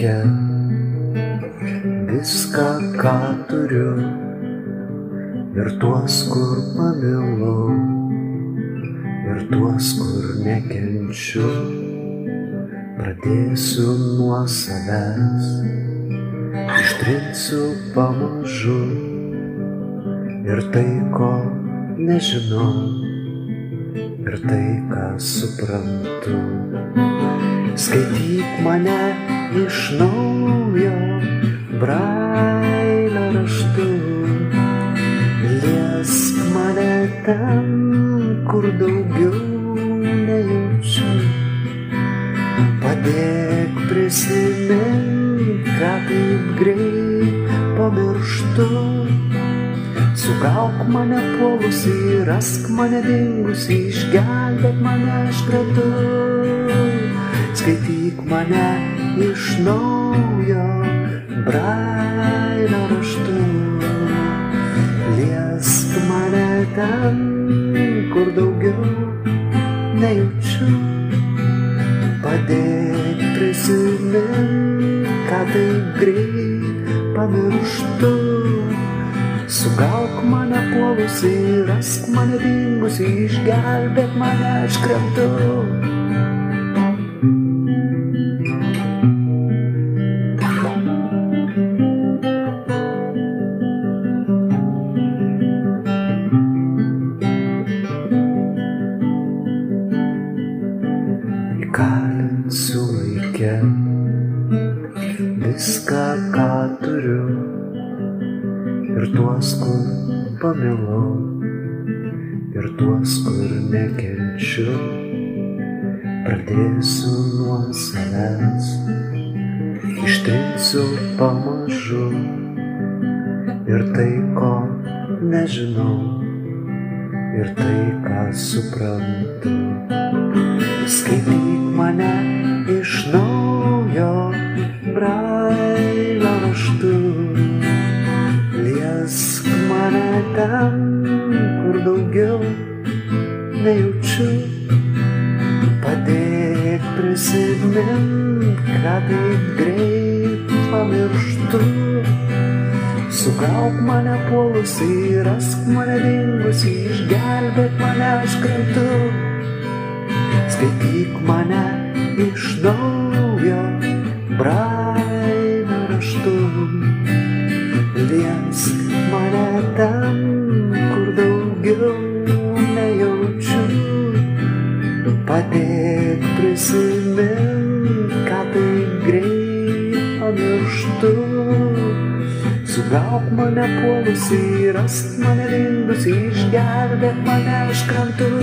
laikė viską, ką turiu, ir tuos, kur pamilau, ir tuos, kur nekenčiu. Pradėsiu nuo savęs, ištrinsiu pamažu, ir tai, ko nežinau, ir tai, ką suprantu. Skaityk mane iš naujo brailio raštu, liesk mane ten, kur daugiau nejaučiu. Padėk prisimint, ką taip greit pamirštu. Sugauk mane puolusį, rask mane dingusį, išgelbėk mane iš kratų. Skaityk mane iš naujo brailio raštu, liesk mane ten, kur daugiau nejaučiu. Padėk prisimint, ką taip greit pamirštu. Sugauk mane puolusį, rask mane dingusį, išgelbėk mane iš kratų. Įkalinsiu laike viską, ką turiu, ir tuos, kur pamilau, ir tuos, kur nekenčiu. Pradėsiu nuo savęs, ištrinsiu pamažu, ir tai, ko nežinau, ir tai, ką suprantu. Skaityk mane iš naujo brailio raštu, liesk mane ten, kur daugiau nejaučiu. Padėk prisimint, ką taip greit pamirštu. Sugauk mane puolusį, rask mane dingusį, išgelbėk mane iš kratų. Skaityk mane iš naujo brailio raštu, liesk mane ten, kur daugiau nejaučiu. Padėk prisimint, ką taip greit pamirštu. Sugauk mane puolusį, rask mane dingusį, išgelbėk mane iš kratų.